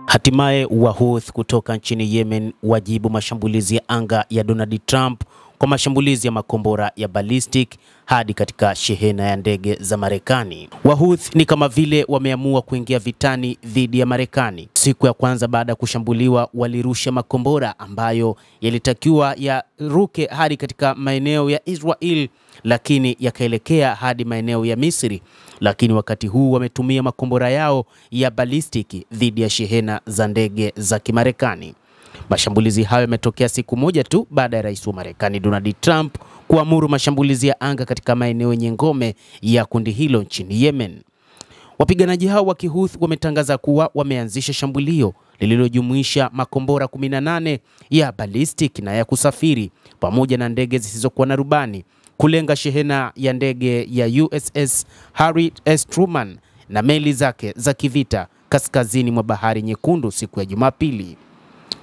Hatimaye Wahouthi kutoka nchini Yemen wajibu mashambulizi ya anga ya Donald Trump kwa mashambulizi ya makombora ya ballistic hadi katika shehena ya ndege za Marekani. Wahouthi ni kama vile wameamua kuingia vitani dhidi ya Marekani. Siku ya kwanza baada ya kushambuliwa walirusha makombora ambayo yalitakiwa yaruke hadi katika maeneo ya Israel, lakini yakaelekea hadi maeneo ya Misri. Lakini wakati huu wametumia makombora yao ya balistiki dhidi ya shehena za ndege za Kimarekani. Mashambulizi hayo yametokea siku moja tu baada ya rais wa Marekani Donald Trump kuamuru mashambulizi ya anga katika maeneo yenye ngome ya kundi hilo nchini Yemen. Wapiganaji hao wa Kihouthi wametangaza kuwa wameanzisha shambulio lililojumuisha makombora 18 ya balistiki na ya kusafiri pamoja na ndege zisizokuwa na rubani kulenga shehena ya ndege ya USS Harry S. Truman na meli zake za kivita kaskazini mwa Bahari Nyekundu siku ya Jumapili.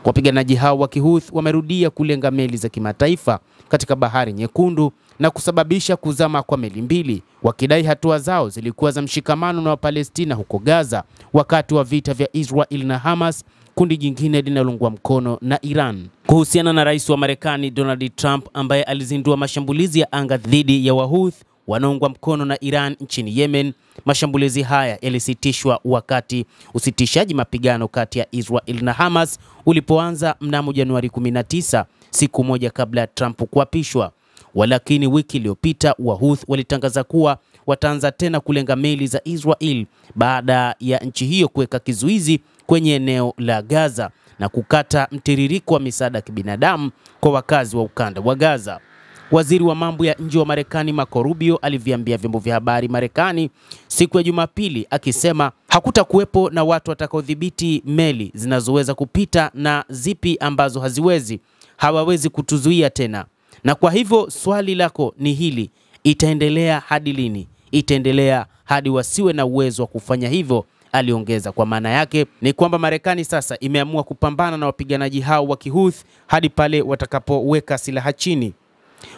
Wapiganaji hao wa Kihouthi wamerudia kulenga meli za kimataifa katika Bahari Nyekundu na kusababisha kuzama kwa meli mbili, wakidai hatua zao zilikuwa za mshikamano na Wapalestina huko Gaza wakati wa vita vya Israel na Hamas, kundi jingine linaloungwa mkono na Iran. Kuhusiana na rais wa Marekani Donald Trump ambaye alizindua mashambulizi ya anga dhidi ya Wahouthi wanaoungwa mkono na Iran nchini Yemen, mashambulizi haya yalisitishwa wakati usitishaji mapigano kati ya Israel na Hamas ulipoanza mnamo Januari 19, siku moja kabla ya Trump kuapishwa. Walakini wiki iliyopita Wahouthi walitangaza kuwa wataanza tena kulenga meli za Israel baada ya nchi hiyo kuweka kizuizi kwenye eneo la Gaza na kukata mtiririko wa misaada ya kibinadamu kwa wakazi wa ukanda wa Gaza. Waziri wa mambo ya nje wa Marekani Marco Rubio aliviambia vyombo vya habari Marekani siku ya Jumapili akisema hakutakuwepo na watu watakaodhibiti meli zinazoweza kupita na zipi ambazo hawawezi kutuzuia tena. Na kwa hivyo swali lako ni hili, itaendelea hadi lini? Itaendelea hadi wasiwe na uwezo wa kufanya hivyo, aliongeza. Kwa maana yake ni kwamba Marekani sasa imeamua kupambana na wapiganaji hao wa Kihouthi hadi pale watakapoweka silaha chini.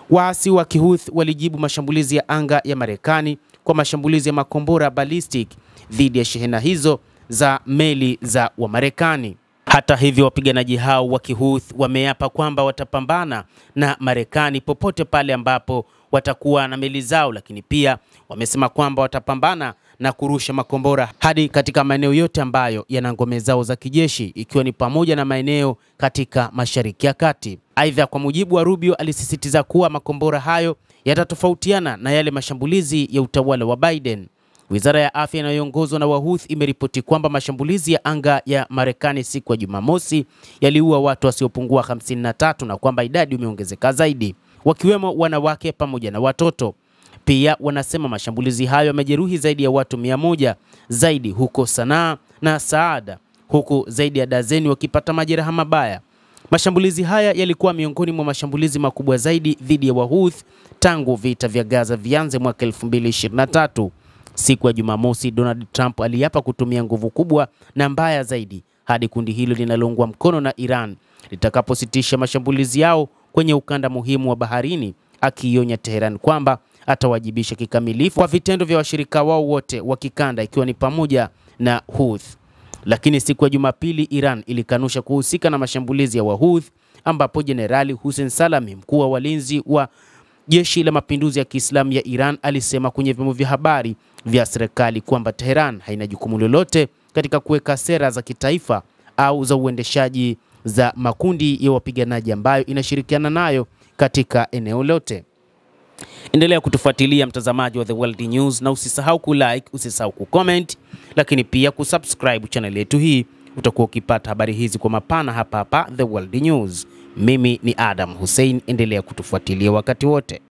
Waasi wa Kihouthi walijibu mashambulizi ya anga ya Marekani kwa mashambulizi ya makombora ballistic dhidi ya shehena hizo za meli za Wamarekani. Hata hivyo wapiganaji hao wa Kihouthi wameapa kwamba watapambana na Marekani popote pale ambapo watakuwa na meli zao, lakini pia wamesema kwamba watapambana na kurusha makombora hadi katika maeneo yote ambayo yana ngome zao za kijeshi, ikiwa ni pamoja na maeneo katika Mashariki ya Kati. Aidha, kwa mujibu wa Rubio, alisisitiza kuwa makombora hayo yatatofautiana na yale mashambulizi ya utawala wa Biden. Wizara ya afya inayoongozwa na Wahouthi imeripoti kwamba mashambulizi ya anga ya Marekani siku ya Jumamosi yaliua watu wasiopungua 53 na kwamba idadi imeongezeka zaidi, wakiwemo wanawake pamoja na watoto. Pia wanasema mashambulizi hayo yamejeruhi zaidi ya watu 100 zaidi huko Sanaa na Saada, huku zaidi ya dazeni wakipata majeraha mabaya. Mashambulizi haya yalikuwa miongoni mwa mashambulizi makubwa zaidi dhidi ya Wahouthi tangu vita vya Gaza vianze mwaka 2023. Siku ya Jumamosi Donald Trump aliapa kutumia nguvu kubwa na mbaya zaidi hadi kundi hilo linaloungwa mkono na Iran litakapositisha mashambulizi yao kwenye ukanda muhimu wa baharini, akionya Tehran kwamba atawajibisha kikamilifu kwa vitendo vya washirika wao wote wa kikanda ikiwa ni pamoja na Houthi. Lakini siku ya Jumapili Iran ilikanusha kuhusika na mashambulizi ya Wahouthi, ambapo Jenerali Hussein Salami, mkuu wa walinzi wa Jeshi la Mapinduzi ya Kiislamu ya Iran, alisema kwenye vyombo vya habari vya serikali kwamba Tehran haina jukumu lolote katika kuweka sera za kitaifa au za uendeshaji za makundi ya wapiganaji ambayo inashirikiana nayo katika eneo lote. Endelea kutufuatilia mtazamaji wa The World News, na usisahau kulike, usisahau kucomment, lakini pia kusubscribe channel yetu hii. Utakuwa ukipata habari hizi kwa mapana hapa The World News. Mimi ni Adam Hussein, endelea kutufuatilia wakati wote.